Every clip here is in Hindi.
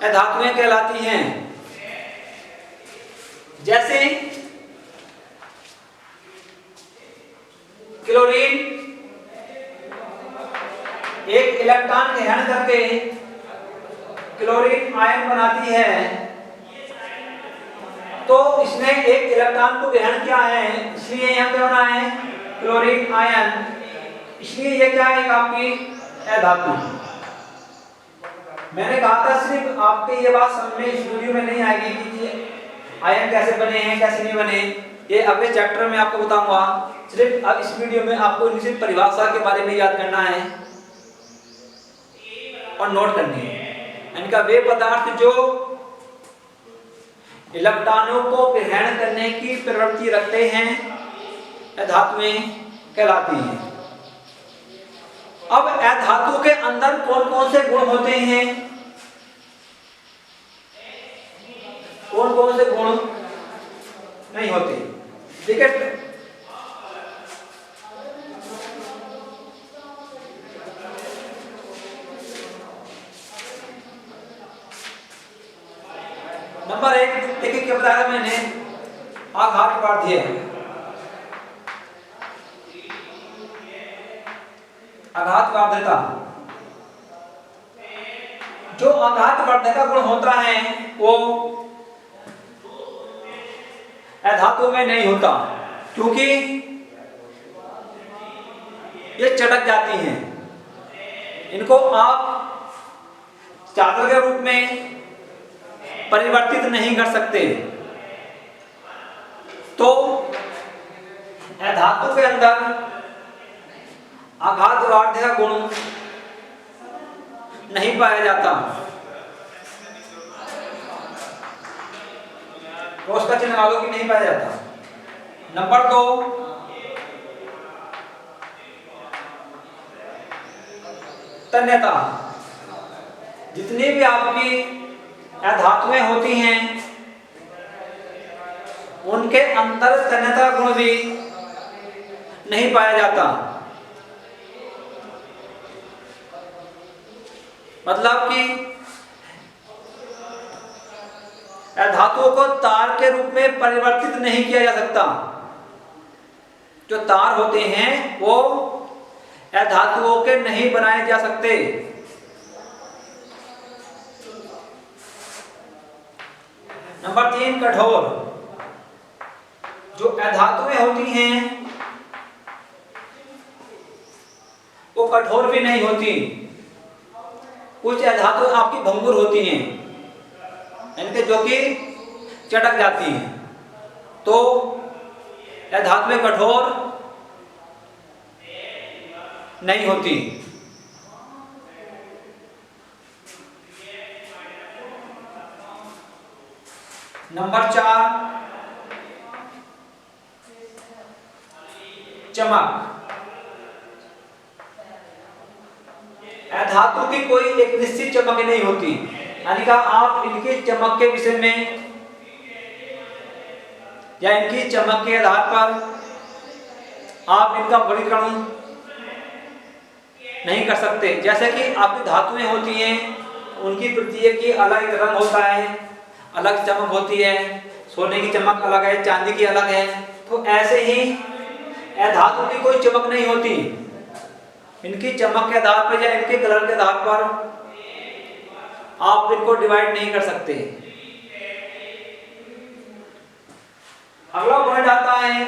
अधातुएं कहलाती हैं। जैसे क्लोरीन एक इलेक्ट्रॉन ग्रहण करके क्लोरीन आयन बनाती है, तो इसने एक इलेक्ट्रॉन को ग्रहण किया है, इसलिए यहां क्या बना है क्लोरीन आयन, इसलिए ये क्या है आपकी अधातु। मैंने कहा था सिर्फ आपके ये बात समझ में इस वीडियो में नहीं आएगी कि ये आयन कैसे बने हैं कैसे नहीं बने, ये अगले चैप्टर में आपको बताऊंगा। सिर्फ अब इस वीडियो में आपको इनकी परिभाषा के बारे में याद करना है और नोट करनी है। इनका वे पदार्थ जो इलेक्ट्रॉनों को ग्रहण करने की प्रवृत्ति रखते हैं अधातुएं कहलाती हैं। अब अधातु के अंदर कौन कौन से गुण होते हैं, कौन कौन से गुण नहीं होते, ठीक है। नंबर एक क्या बताया मैंने, आघात बाध्य, आघात बाध्यता। जो आघात बाध्यता गुण होता है वो अधातु में नहीं होता, क्योंकि ये चटक जाती हैं। इनको आप चादर के रूप में परिवर्तित नहीं कर सकते। तो अधातु के अंदर आघात बाध्य गुण नहीं पाया जाता, तो उसका चिन्ह लगा लो कि नहीं पाया जाता। नंबर 2, तन्यता। जितनी भी आपकी अधातुएं होती हैं उनके अंदर तन्यता गुण भी नहीं पाया जाता। मतलब कि धातुओं को तार के रूप में परिवर्तित नहीं किया जा सकता। जो तार होते हैं वो धातुओं के नहीं बनाए जा सकते। नंबर 3, कठोर। जो अधातुएं होती हैं वो कठोर भी नहीं होती। कुछ अधातु आपकी भंगुर होती हैं, इनके जो कि चटक जाती हैं, तो अधातुएं कठोर नहीं होती। नंबर 4, चमक। धातु की कोई एक निश्चित चमक नहीं होती, यानी कि आप इनकी चमक के विषय में या इनकी चमक के आधार पर आप इनका वर्गीकरण नहीं कर सकते। जैसे कि आपकी धातुएं होती हैं, उनकी प्रत्येक की अलग रंग होता है, अलग चमक होती है, सोने की चमक अलग है, चांदी की अलग है। तो ऐसे ही धातु की कोई चमक नहीं होती। इनकी चमक के आधार पर या इनके कलर के आधार पर आप इनको डिवाइड नहीं कर सकते। अगला पॉइंट आता है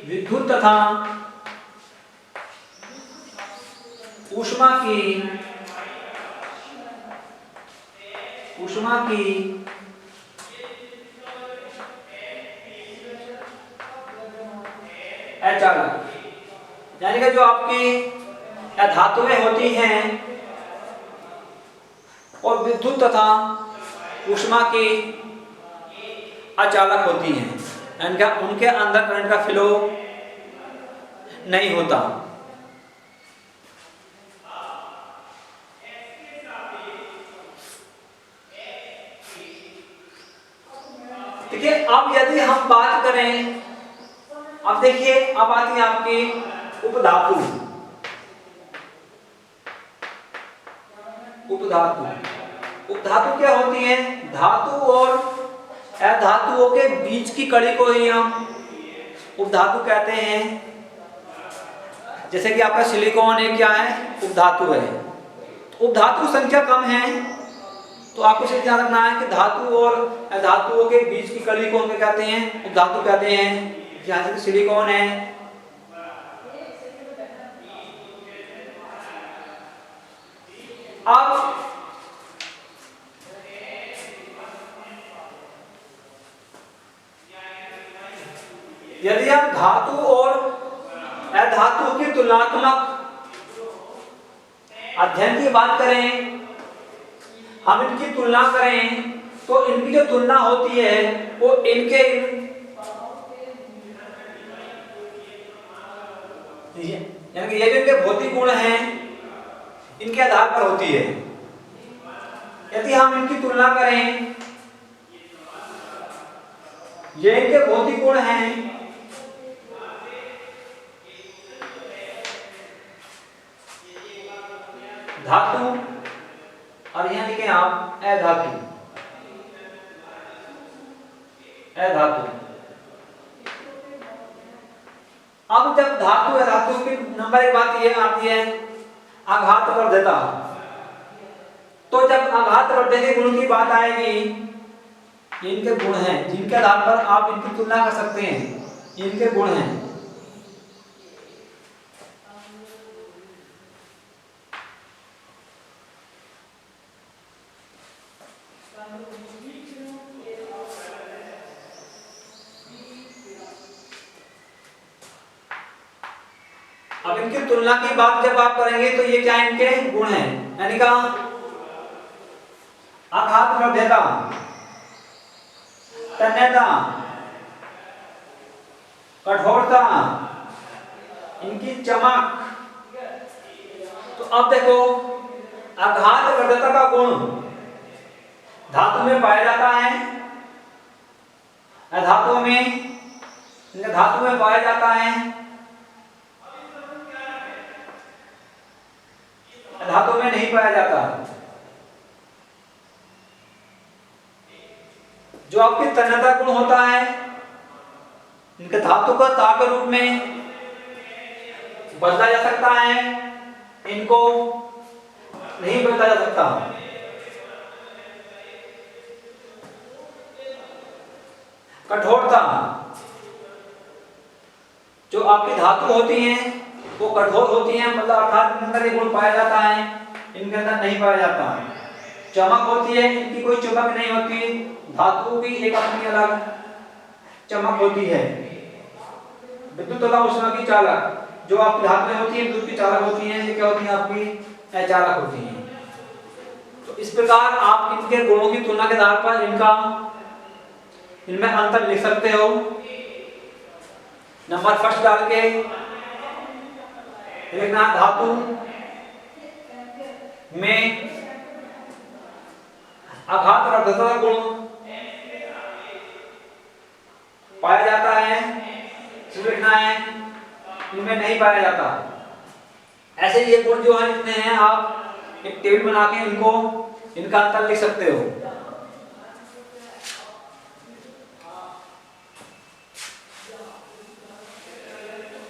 विद्युत तथा ऊष्मा की अचालक, यानी कि जो आपकी धातुएं होती हैं और विद्युत तथा ऊष्मा की अचालक होती हैं, उनके अंदर करंट का फ्लो नहीं होता। देखिए, अब यदि हम बात करें अब देखिए, अब आती है आपकी उपधातु। उपधातु, उपधातु क्या होती है? धातु और अधातुओं के बीच की कड़ी को ही हम उपधातु कहते हैं। जैसे कि आपका सिलिकॉन है, क्या है? उपधातु है। उपधातु संख्या कम है, तो आपको सिर्फ ध्यान रखना है कि धातु और अधातुओं के बीच की कड़ी को हम क्या कहते हैं? उपधातु कहते हैं। जैसे सिलिकॉन है, अब यदि हम धातु और अधातु की तुलनात्मक अध्ययन की बात करें, हम इनकी तुलना करें, तो इनकी जो तुलना होती है वो इनके यानी कि ये जो इनके भौतिक गुण हैं इनके आधार पर होती है। यदि हम इनकी तुलना करें, ये इनके भौतिक गुण हैं, धातु, और यहां लिखें आप अधातु। अधातु, अब जब धातु अधातु की नंबर एक बात यह आती है आघातवर्ध्यता। तो जब आघातवर्ध्य के गुण की बात आएगी, इनके गुण हैं जिनके आधार पर आप इनकी तुलना कर सकते हैं, इनके गुण हैं। अब इनकी तुलना की बात जब आप करेंगे तो ये क्या इनके गुण हैं, यानी का आघातवर्ध्यता, तन्यता, कठोरता, इनकी चमक। तो अब देखो, आघातवर्ध्यता का गुण धातु में पाया जाता है, अधातु में, धातु में पाया जाता है, धातु में नहीं पाया जाता। जो आपकी तन्यता गुण होता है, इनके धातु का ताप के रूप में बदला जा सकता है, इनको नहीं बदला जा सकता। कठोरता, जो आपकी धातु होती हैं वो कठोर होती हैं, मतलब अर्थात इनके अंदर ये गुण पाया जाता है, इनके अंदर नहीं पाया जाता। चमक होती है, इनकी कोई चमक नहीं होती, धातु की एक अपनी अलग चमक होती है। विद्युत तथा उष्मा की चालक, जो आपकी धातु में होती है विद्युत की चालक होती हैं, ये क्या होती हैं? आपकी अचालक होती हैं। तो इस प्रकार आप इनके गुणों की तुलना के आधार पर इनमें अंतर लिख सकते हो। नंबर फर्स्ट डाल के लिखना, धातु में आघातवर्ध्यता गुण पाया जाता है, लिखना है, इनमें नहीं पाया जाता। ऐसे ये गुण जो है जितने हैं, आप एक टेबल बना के इनका अंतर लिख सकते हो।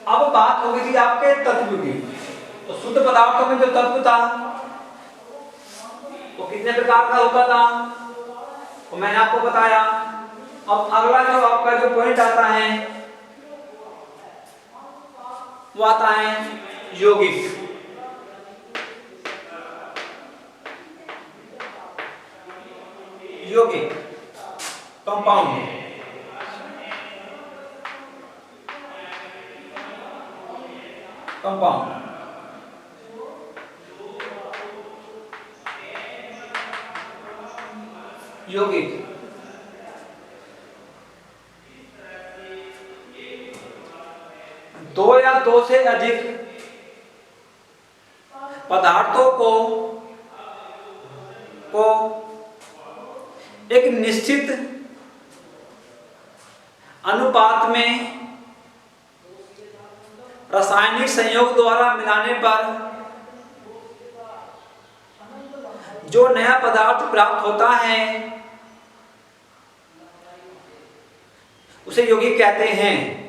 अब बात हो गई थी आपके तत्व की। तो शुद्ध पदार्थों में जो तत्व था वो कितने प्रकार का होता था, वो मैंने आपको बताया। अब अगला जो आपका जो पॉइंट आता है वो आता है यौगिक। यौगिक, कंपाउंड। कंपाउंड, यौगिक। दो या दो से अधिक पदार्थों को एक निश्चित अनुपात में रासायनिक संयोग द्वारा मिलाने पर जो नया पदार्थ प्राप्त होता है उसे यौगिक कहते हैं।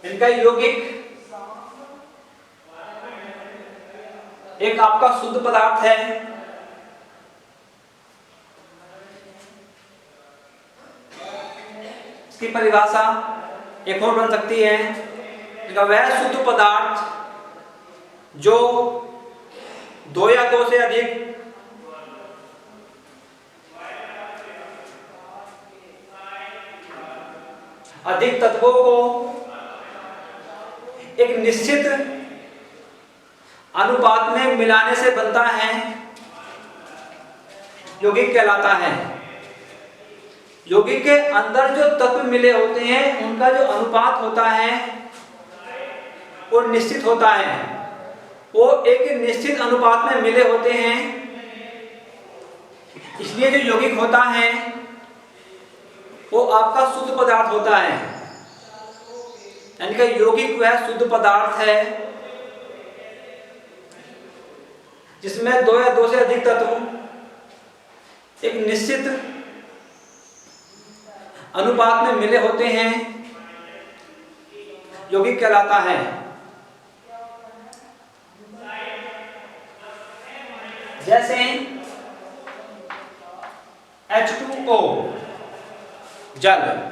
इनका यौगिक एक आपका शुद्ध पदार्थ है, इसकी परिभाषा एक और बन सकती है, इनका वह शुद्ध पदार्थ जो दो या दो से अधिक तत्वों को एक निश्चित अनुपात में मिलाने से बनता है, यौगिक कहलाता है। यौगिक के अंदर जो तत्व मिले होते हैं उनका जो अनुपात होता है वो निश्चित होता है, वो एक निश्चित अनुपात में मिले होते हैं, इसलिए जो यौगिक होता है वो आपका शुद्ध पदार्थ होता है। यानी कि यौगिक वह शुद्ध पदार्थ है जिसमें दो या दो से अधिक तत्व एक निश्चित अनुपात में मिले होते हैं, यौगिक कहलाता है। जैसे H2O जल,